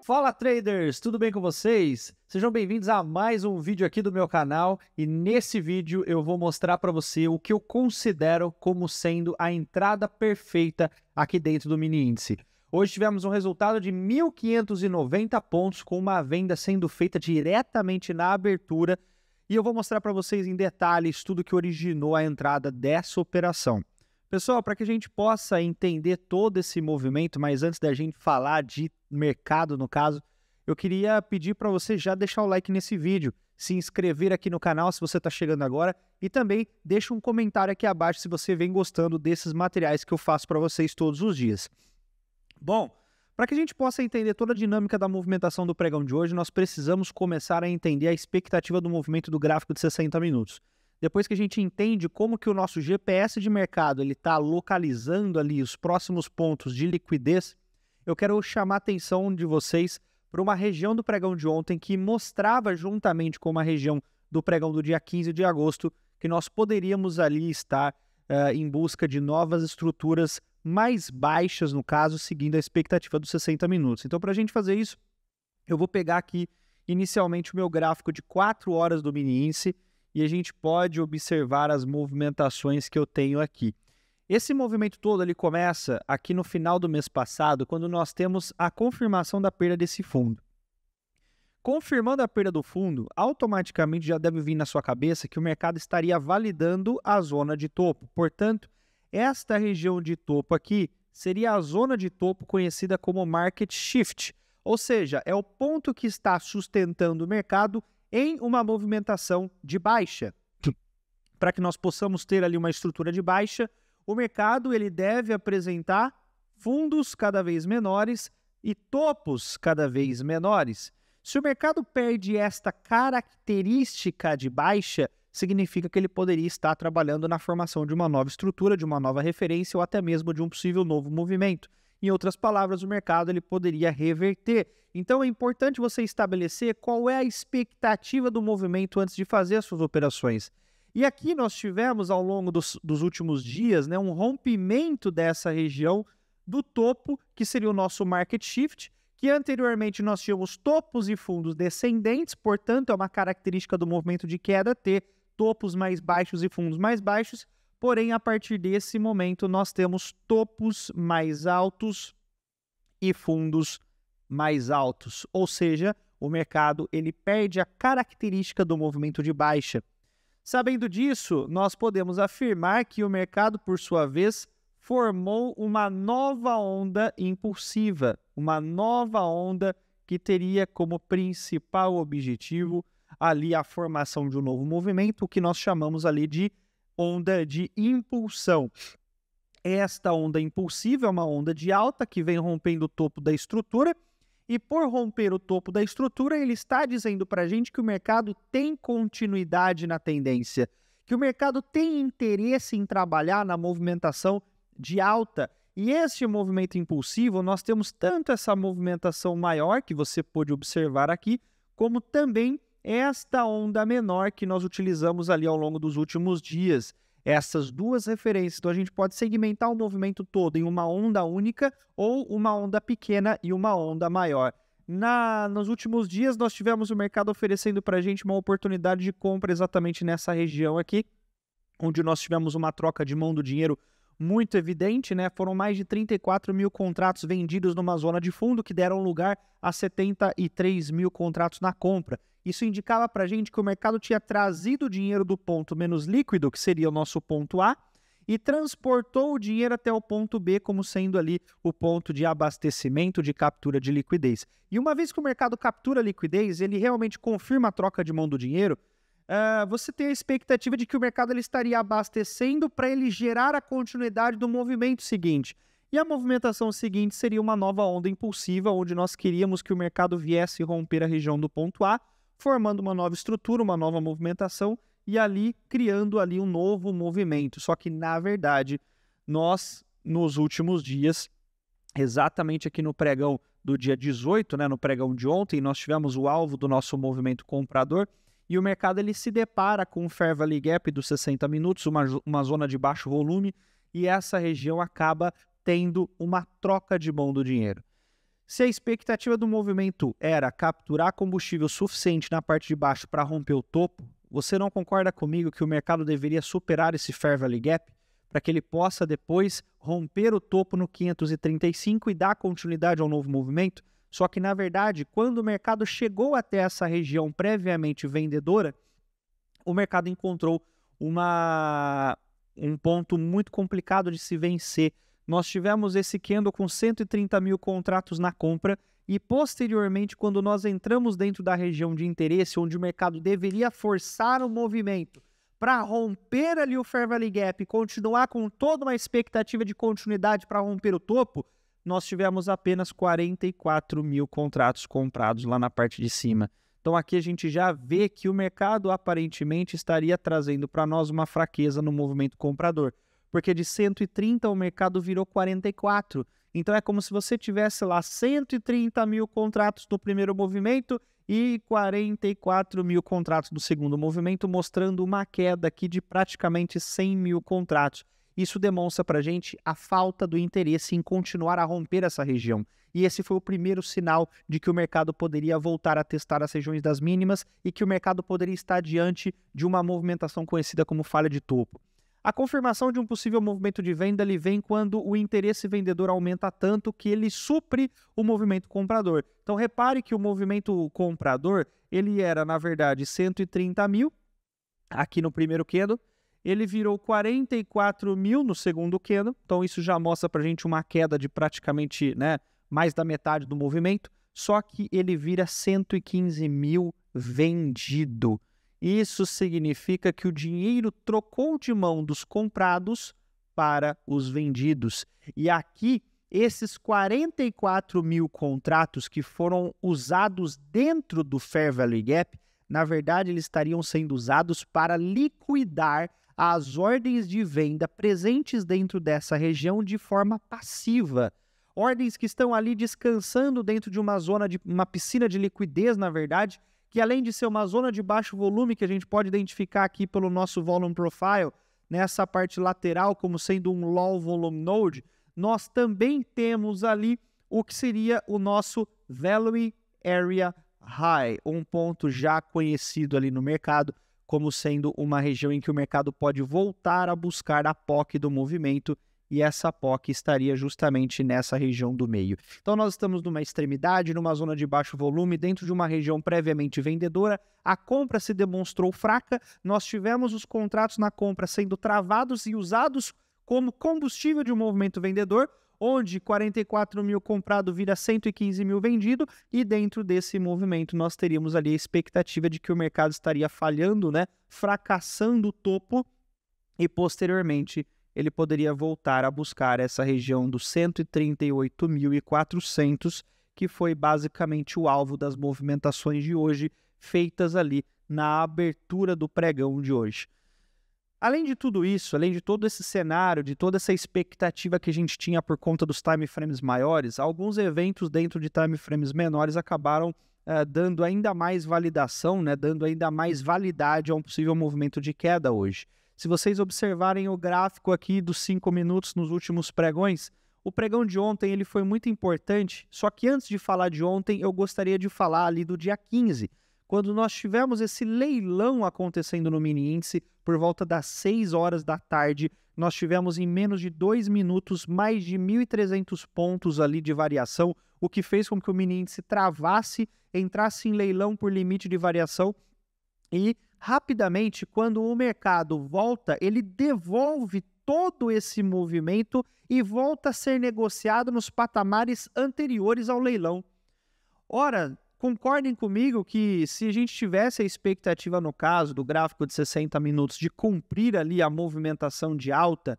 Fala traders, tudo bem com vocês? Sejam bem-vindos a mais um vídeo aqui do meu canal e nesse vídeo eu vou mostrar para você o que eu considero como sendo a entrada perfeita aqui dentro do mini índice. Hoje tivemos um resultado de 1.590 pontos com uma venda sendo feita diretamente na abertura e eu vou mostrar para vocês em detalhes tudo que originou a entrada dessa operação. Pessoal, para que a gente possa entender todo esse movimento, mas antes da gente falar de mercado, no caso, eu queria pedir para você já deixar o like nesse vídeo, se inscrever aqui no canal se você está chegando agora e também deixa um comentário aqui abaixo se você vem gostando desses materiais que eu faço para vocês todos os dias. Bom, para que a gente possa entender toda a dinâmica da movimentação do pregão de hoje, nós precisamos começar a entender a expectativa do movimento do gráfico de 60 minutos. Depois que a gente entende como que o nosso GPS de mercado está localizando ali os próximos pontos de liquidez, eu quero chamar a atenção de vocês para uma região do pregão de ontem que mostrava juntamente com uma região do pregão do dia 15 de agosto que nós poderíamos ali estar em busca de novas estruturas mais baixas, no caso, seguindo a expectativa dos 60 minutos. Então, para a gente fazer isso, eu vou pegar aqui inicialmente o meu gráfico de 4 horas do mini índice e a gente pode observar as movimentações que eu tenho aqui. Esse movimento todo ele começa aqui no final do mês passado, quando nós temos a confirmação da perda desse fundo. Confirmando a perda do fundo, automaticamente já deve vir na sua cabeça que o mercado estaria validando a zona de topo. Portanto, esta região de topo aqui seria a zona de topo conhecida como Market Shift, ou seja, é o ponto que está sustentando o mercado em uma movimentação de baixa. Para que nós possamos ter ali uma estrutura de baixa, o mercado ele deve apresentar fundos cada vez menores e topos cada vez menores. Se o mercado perde esta característica de baixa, significa que ele poderia estar trabalhando na formação de uma nova estrutura, de uma nova referência ou até mesmo de um possível novo movimento. Em outras palavras, o mercado ele poderia reverter. Então é importante você estabelecer qual é a expectativa do movimento antes de fazer as suas operações. E aqui nós tivemos ao longo dos últimos dias um rompimento dessa região do topo, que seria o nosso market shift, que anteriormente nós tínhamos topos e fundos descendentes, portanto é uma característica do movimento de queda ter topos mais baixos e fundos mais baixos. Porém, a partir desse momento, nós temos topos mais altos e fundos mais altos. Ou seja, o mercado ele perde a característica do movimento de baixa. Sabendo disso, nós podemos afirmar que o mercado, por sua vez, formou uma nova onda impulsiva. Uma nova onda que teria como principal objetivo ali a formação de um novo movimento, o que nós chamamos ali de onda de impulsão. Esta onda impulsiva é uma onda de alta que vem rompendo o topo da estrutura e por romper o topo da estrutura ele está dizendo para a gente que o mercado tem continuidade na tendência, que o mercado tem interesse em trabalhar na movimentação de alta. E este movimento impulsivo, nós temos tanto essa movimentação maior que você pode observar aqui, como também esta onda menor que nós utilizamos ali ao longo dos últimos dias. Essas duas referências, então a gente pode segmentar o movimento todo em uma onda única ou uma onda pequena e uma onda maior. Nos últimos dias nós tivemos o mercado oferecendo para a gente uma oportunidade de compra exatamente nessa região aqui, onde nós tivemos uma troca de mão do dinheiro muito evidente, Foram mais de 34 mil contratos vendidos numa zona de fundo que deram lugar a 73 mil contratos na compra. Isso indicava para a gente que o mercado tinha trazido o dinheiro do ponto menos líquido, que seria o nosso ponto A, e transportou o dinheiro até o ponto B, como sendo ali o ponto de abastecimento, de captura de liquidez. E uma vez que o mercado captura a liquidez, ele realmente confirma a troca de mão do dinheiro, você tem a expectativa de que o mercado ele estaria abastecendo para ele gerar a continuidade do movimento seguinte. E a movimentação seguinte seria uma nova onda impulsiva, onde nós queríamos que o mercado viesse romper a região do ponto A, formando uma nova estrutura, uma nova movimentação e ali criando ali um novo movimento. Só que, na verdade, nós, nos últimos dias, exatamente aqui no pregão do dia 18, no pregão de ontem, nós tivemos o alvo do nosso movimento comprador, e o mercado ele se depara com um Fair Value Gap dos 60 minutos, uma zona de baixo volume, e essa região acaba tendo uma troca de mão do dinheiro. Se a expectativa do movimento era capturar combustível suficiente na parte de baixo para romper o topo, você não concorda comigo que o mercado deveria superar esse Fair Value Gap para que ele possa depois romper o topo no 535 e dar continuidade ao novo movimento? Só que, na verdade, quando o mercado chegou até essa região previamente vendedora, o mercado encontrou um ponto muito complicado de se vencer. Nós tivemos esse candle com 130 mil contratos na compra e, posteriormente, quando nós entramos dentro da região de interesse, onde o mercado deveria forçar o movimento para romper ali o Fair Value Gap e continuar com toda uma expectativa de continuidade para romper o topo, nós tivemos apenas 44 mil contratos comprados lá na parte de cima. Então aqui a gente já vê que o mercado aparentemente estaria trazendo para nós uma fraqueza no movimento comprador, porque de 130 o mercado virou 44. Então é como se você tivesse lá 130 mil contratos no primeiro movimento e 44 mil contratos no segundo movimento, mostrando uma queda aqui de praticamente 100 mil contratos. Isso demonstra para a gente a falta do interesse em continuar a romper essa região. E esse foi o primeiro sinal de que o mercado poderia voltar a testar as regiões das mínimas e que o mercado poderia estar diante de uma movimentação conhecida como falha de topo. A confirmação de um possível movimento de venda ele vem quando o interesse vendedor aumenta tanto que ele supre o movimento comprador. Então repare que o movimento comprador ele era, na verdade, 130 mil aqui no primeiro candle. Ele virou 44 mil no segundo candle, então isso já mostra para a gente uma queda de praticamente mais da metade do movimento, só que ele vira 115 mil vendido. Isso significa que o dinheiro trocou de mão dos comprados para os vendidos. E aqui, esses 44 mil contratos que foram usados dentro do Fair Value Gap, na verdade, eles estariam sendo usados para liquidar as ordens de venda presentes dentro dessa região de forma passiva. Ordens que estão ali descansando dentro de uma zona de uma piscina de liquidez, na verdade, que além de ser uma zona de baixo volume, que a gente pode identificar aqui pelo nosso Volume Profile, nessa parte lateral como sendo um Low Volume Node, nós também temos ali o que seria o nosso Value Area High, um ponto já conhecido ali no mercado como sendo uma região em que o mercado pode voltar a buscar a POC do movimento, e essa POC estaria justamente nessa região do meio. Então nós estamos numa extremidade, numa zona de baixo volume, dentro de uma região previamente vendedora, a compra se demonstrou fraca, nós tivemos os contratos na compra sendo travados e usados como combustível de um movimento vendedor, onde 44 mil comprado vira 115 mil vendido, e dentro desse movimento nós teríamos ali a expectativa de que o mercado estaria falhando, fracassando o topo, e posteriormente ele poderia voltar a buscar essa região dos 138.400, que foi basicamente o alvo das movimentações de hoje, feitas ali na abertura do pregão de hoje. Além de tudo isso, além de todo esse cenário, de toda essa expectativa que a gente tinha por conta dos time frames maiores, alguns eventos dentro de time frames menores acabaram dando ainda mais validação, dando ainda mais validade a um possível movimento de queda hoje. Se vocês observarem o gráfico aqui dos 5 minutos nos últimos pregões, o pregão de ontem ele foi muito importante, só que antes de falar de ontem, eu gostaria de falar ali do dia 15, quando nós tivemos esse leilão acontecendo no mini índice por volta das 6 horas da tarde, nós tivemos em menos de 2 minutos mais de 1.300 pontos ali de variação, o que fez com que o mini índice travasse, entrasse em leilão por limite de variação e rapidamente, quando o mercado volta, ele devolve todo esse movimento e volta a ser negociado nos patamares anteriores ao leilão. Ora, concordem comigo que se a gente tivesse a expectativa, no caso do gráfico de 60 minutos, de cumprir ali a movimentação de alta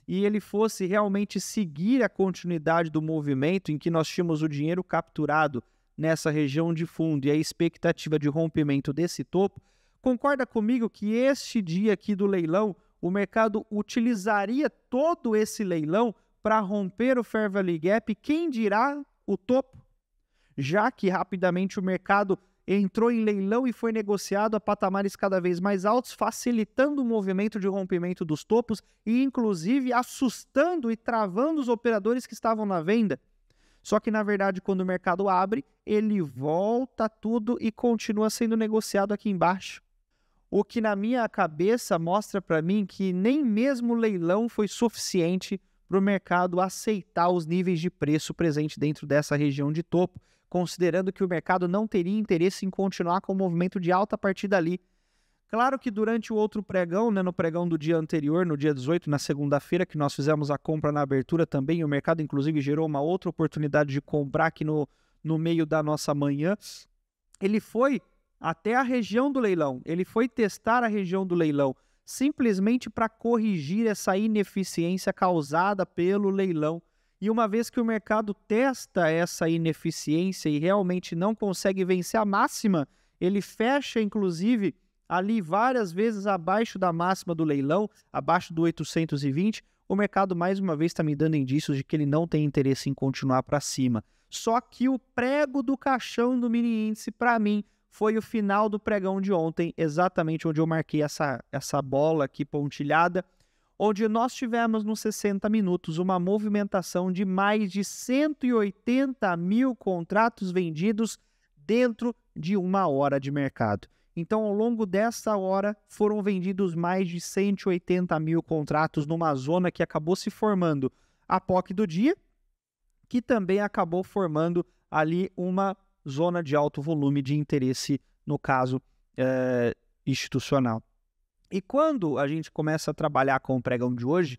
e ele fosse realmente seguir a continuidade do movimento em que nós tínhamos o dinheiro capturado nessa região de fundo e a expectativa de rompimento desse topo, concorda comigo que este dia aqui do leilão, o mercado utilizaria todo esse leilão para romper o Fair Value Gap, quem dirá o topo? Já que rapidamente o mercado entrou em leilão e foi negociado a patamares cada vez mais altos, facilitando o movimento de rompimento dos topos e inclusive assustando e travando os operadores que estavam na venda. Só que, na verdade, quando o mercado abre, ele volta tudo e continua sendo negociado aqui embaixo. O que na minha cabeça mostra para mim que nem mesmo o leilão foi suficiente para o mercado aceitar os níveis de preço presentes dentro dessa região de topo, considerando que o mercado não teria interesse em continuar com o movimento de alta a partir dali. Claro que durante o outro pregão, né, no pregão do dia anterior, no dia 18, na segunda-feira, que nós fizemos a compra na abertura também, o mercado inclusive gerou uma outra oportunidade de comprar aqui no meio da nossa manhã, ele foi até a região do leilão, ele foi testar a região do leilão, simplesmente para corrigir essa ineficiência causada pelo leilão. E uma vez que o mercado testa essa ineficiência e realmente não consegue vencer a máxima, ele fecha inclusive ali várias vezes abaixo da máxima do leilão, abaixo do 820, o mercado mais uma vez está me dando indícios de que ele não tem interesse em continuar para cima. Só que o prego do caixão do mini índice, para mim, foi o final do pregão de ontem, exatamente onde eu marquei essa bola aqui pontilhada, onde nós tivemos nos 60 minutos uma movimentação de mais de 180 mil contratos vendidos dentro de uma hora de mercado. Então, ao longo dessa hora, foram vendidos mais de 180 mil contratos numa zona que acabou se formando a POC do dia, que também acabou formando ali uma zona de alto volume de interesse, no caso institucional. E quando a gente começa a trabalhar com o pregão de hoje,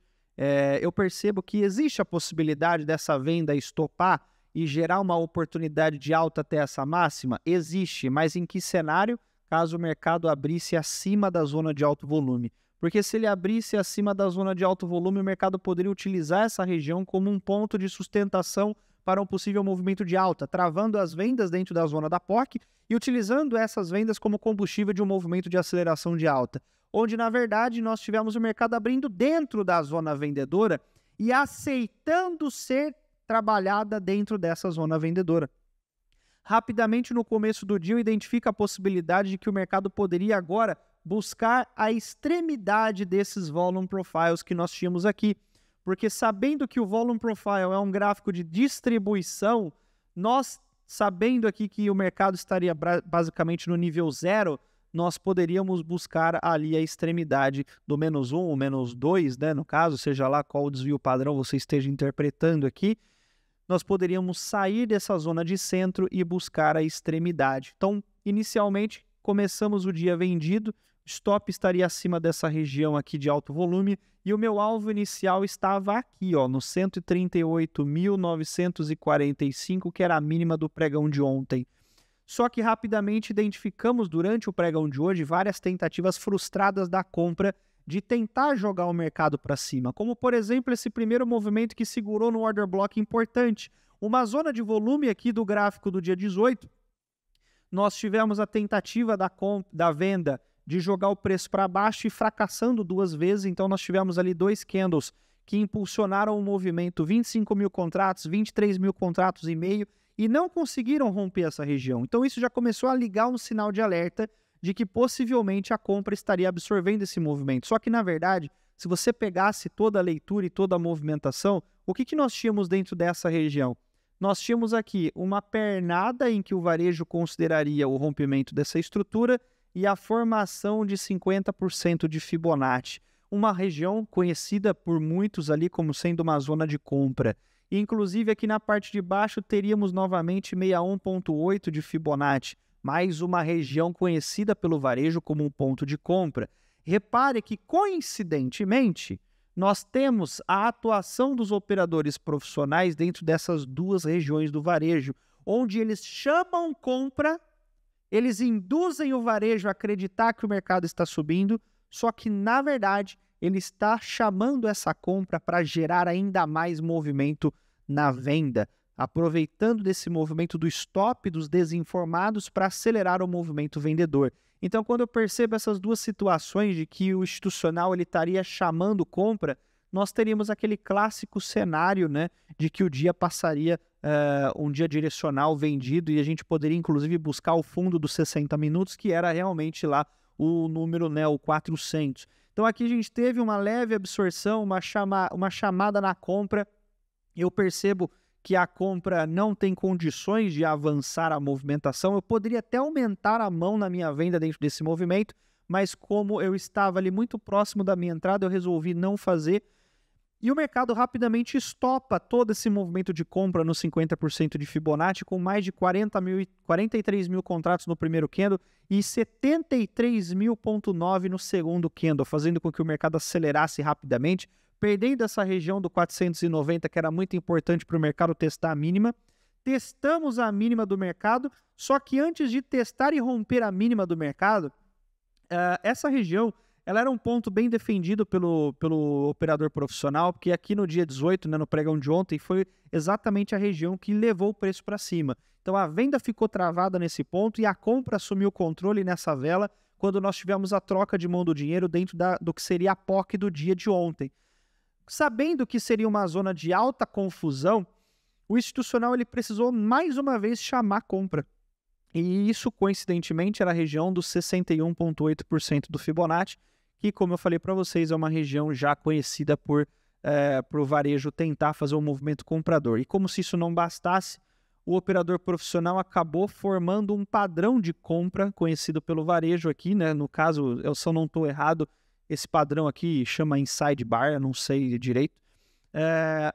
eu percebo que existe a possibilidade dessa venda estopar e gerar uma oportunidade de alta até essa máxima? Existe, mas em que cenário? Caso o mercado abrisse acima da zona de alto volume. Porque se ele abrisse acima da zona de alto volume, o mercado poderia utilizar essa região como um ponto de sustentação para um possível movimento de alta, travando as vendas dentro da zona da POC e utilizando essas vendas como combustível de um movimento de aceleração de alta, onde, na verdade, nós tivemos o mercado abrindo dentro da zona vendedora e aceitando ser trabalhada dentro dessa zona vendedora. Rapidamente, no começo do dia, eu identifico a possibilidade de que o mercado poderia agora buscar a extremidade desses volume profiles que nós tínhamos aqui. Porque sabendo que o volume profile é um gráfico de distribuição, nós sabendo aqui que o mercado estaria basicamente no nível 0, nós poderíamos buscar ali a extremidade do -1 ou -2, né, no caso, seja lá qual o desvio padrão você esteja interpretando aqui, nós poderíamos sair dessa zona de centro e buscar a extremidade. Então, inicialmente, começamos o dia vendido, stop estaria acima dessa região aqui de alto volume e o meu alvo inicial estava aqui, ó, no 138.945, que era a mínima do pregão de ontem. Só que rapidamente identificamos durante o pregão de hoje várias tentativas frustradas da compra de tentar jogar o mercado para cima, como por exemplo esse primeiro movimento que segurou no order block importante, uma zona de volume aqui do gráfico do dia 18, nós tivemos a tentativa da venda de jogar o preço para baixo e fracassando duas vezes, então nós tivemos ali dois candles que impulsionaram o movimento, 25 mil contratos, 23 mil contratos e meio, e não conseguiram romper essa região. Então isso já começou a ligar um sinal de alerta de que possivelmente a compra estaria absorvendo esse movimento. Só que, na verdade, se você pegasse toda a leitura e toda a movimentação, o que nós tínhamos dentro dessa região? Nós tínhamos aqui uma pernada em que o varejo consideraria o rompimento dessa estrutura e a formação de 50% de Fibonacci, uma região conhecida por muitos ali como sendo uma zona de compra. E, inclusive, aqui na parte de baixo teríamos novamente 61,8 de Fibonacci, mais uma região conhecida pelo varejo como um ponto de compra. Repare que, coincidentemente, nós temos a atuação dos operadores profissionais dentro dessas duas regiões do varejo, onde eles chamam compra, eles induzem o varejo a acreditar que o mercado está subindo, só que, na verdade, ele está chamando essa compra para gerar ainda mais movimento na venda, aproveitando desse movimento do stop dos desinformados para acelerar o movimento vendedor. Então, quando eu percebo essas duas situações de que o institucional ele estaria chamando compra, nós teríamos aquele clássico cenário, né, de que o dia passaria um dia direcional vendido e a gente poderia, inclusive, buscar o fundo dos 60 minutos, que era realmente lá o número, né, o 400. Então, aqui a gente teve uma leve absorção, uma chamada na compra. Eu percebo que a compra não tem condições de avançar a movimentação, eu poderia até aumentar a mão na minha venda dentro desse movimento, mas como eu estava ali muito próximo da minha entrada, eu resolvi não fazer. E o mercado rapidamente estopa todo esse movimento de compra no 50% de Fibonacci, com mais de 43 mil contratos no primeiro candle e 73.000,9 no segundo candle, fazendo com que o mercado acelerasse rapidamente, perdendo essa região do 490, que era muito importante para o mercado testar a mínima. Testamos a mínima do mercado, só que antes de testar e romper a mínima do mercado, essa região ela era um ponto bem defendido pelo operador profissional, porque aqui no dia 18, né, no pregão de ontem, foi exatamente a região que levou o preço para cima. Então a venda ficou travada nesse ponto e a compra assumiu o controle nessa vela quando nós tivemos a troca de mão do dinheiro dentro do que seria a POC do dia de ontem. Sabendo que seria uma zona de alta confusão, o institucional ele precisou mais uma vez chamar a compra. E isso, coincidentemente, era a região dos 61,8% do Fibonacci, que, como eu falei para vocês, é uma região já conhecida por o varejo tentar fazer um movimento comprador. E como se isso não bastasse, o operador profissional acabou formando um padrão de compra conhecido pelo varejo aqui, né? No caso, se eu não estou errado, esse padrão aqui chama Inside Bar, eu não sei direito,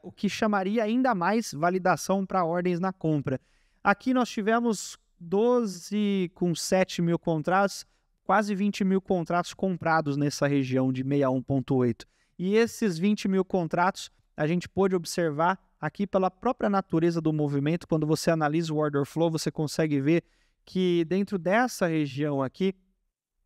o que chamaria ainda mais validação para ordens na compra. Aqui nós tivemos 12,7 mil contratos, quase 20 mil contratos comprados nessa região de 61,8. E esses 20 mil contratos a gente pôde observar aqui pela própria natureza do movimento. Quando você analisa o order flow, você consegue ver que dentro dessa região aqui,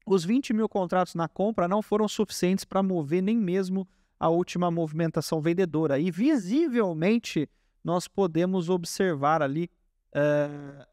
os 20 mil contratos na compra não foram suficientes para mover nem mesmo a última movimentação vendedora. E visivelmente nós podemos observar ali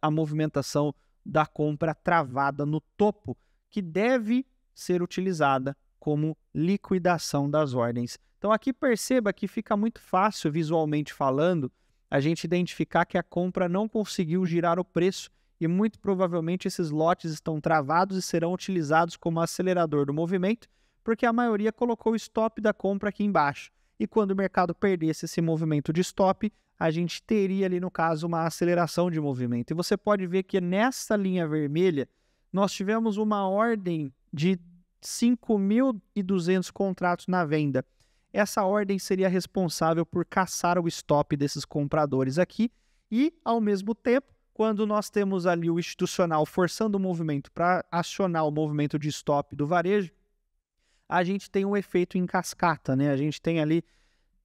a movimentação da compra travada no topo, que deve ser utilizada como liquidação das ordens. Então aqui perceba que fica muito fácil, visualmente falando, a gente identificar que a compra não conseguiu girar o preço e muito provavelmente esses lotes estão travados e serão utilizados como acelerador do movimento, porque a maioria colocou o stop da compra aqui embaixo. E quando o mercado perdesse esse movimento de stop, a gente teria ali, no caso, uma aceleração de movimento. E você pode ver que nessa linha vermelha, nós tivemos uma ordem de 5.200 contratos na venda. Essa ordem seria responsável por caçar o stop desses compradores aqui e, ao mesmo tempo, quando nós temos ali o institucional forçando o movimento para acionar o movimento de stop do varejo, a gente tem um efeito em cascata, né? A gente tem ali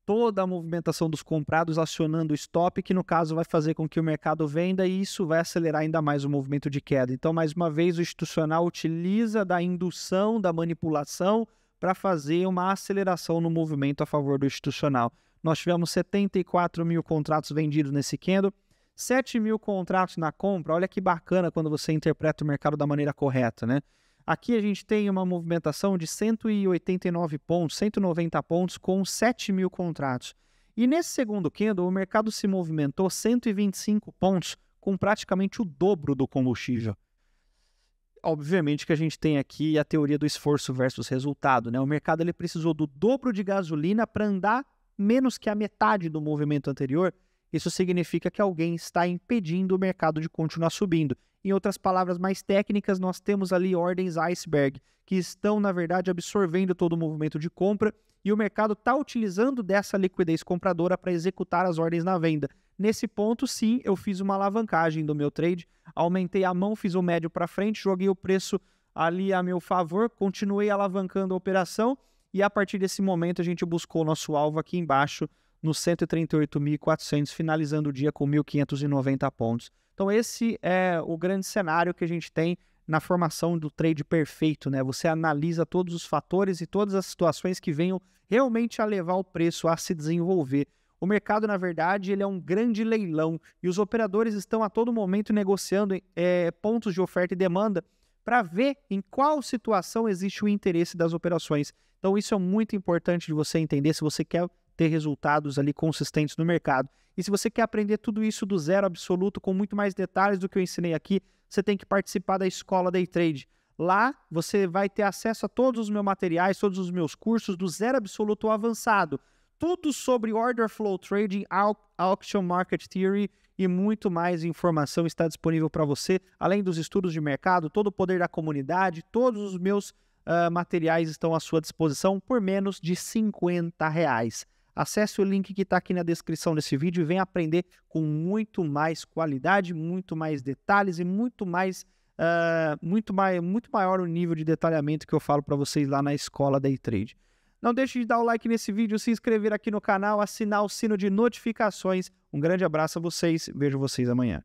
toda a movimentação dos comprados acionando o stop, que no caso vai fazer com que o mercado venda e isso vai acelerar ainda mais o movimento de queda. Então, mais uma vez, o institucional utiliza da indução, da manipulação, para fazer uma aceleração no movimento a favor do institucional. Nós tivemos 74 mil contratos vendidos nesse candle, 7 mil contratos na compra. Olha que bacana quando você interpreta o mercado da maneira correta, né? Aqui a gente tem uma movimentação de 189 pontos, 190 pontos com 7 mil contratos. E nesse segundo candle, o mercado se movimentou 125 pontos com praticamente o dobro do combustível. Obviamente que a gente tem aqui a teoria do esforço versus resultado, né? O mercado ele precisou do dobro de gasolina para andar menos que a metade do movimento anterior. Isso significa que alguém está impedindo o mercado de continuar subindo. Em outras palavras mais técnicas, nós temos ali ordens iceberg, que estão, na verdade, absorvendo todo o movimento de compra e o mercado está utilizando dessa liquidez compradora para executar as ordens na venda. Nesse ponto, sim, eu fiz uma alavancagem do meu trade, aumentei a mão, fiz o médio para frente, joguei o preço ali a meu favor, continuei alavancando a operação e a partir desse momento a gente buscou o nosso alvo aqui embaixo, nos 138.400, finalizando o dia com 1.590 pontos. Então esse é o grande cenário que a gente tem na formação do trade perfeito, né? Você analisa todos os fatores e todas as situações que venham realmente a levar o preço a se desenvolver. O mercado, na verdade, ele é um grande leilão e os operadores estão a todo momento negociando pontos de oferta e demanda para ver em qual situação existe o interesse das operações. Então isso é muito importante de você entender se você quer ter resultados ali consistentes no mercado. E se você quer aprender tudo isso do zero absoluto, com muito mais detalhes do que eu ensinei aqui, você tem que participar da Escola Day Trade. Lá você vai ter acesso a todos os meus materiais, todos os meus cursos, do zero absoluto ao avançado. tudo sobre Order Flow Trading, Auction Market Theory e muito mais informação está disponível para você, além dos estudos de mercado, todo o poder da comunidade, todos os meus materiais estão à sua disposição por menos de R$50. Acesse o link que está aqui na descrição desse vídeo e venha aprender com muito mais qualidade, muito mais detalhes e muito maior o nível de detalhamento que eu falo para vocês lá na escola Day Trade. Não deixe de dar o like nesse vídeo, se inscrever aqui no canal, assinar o sino de notificações. Um grande abraço a vocês, vejo vocês amanhã.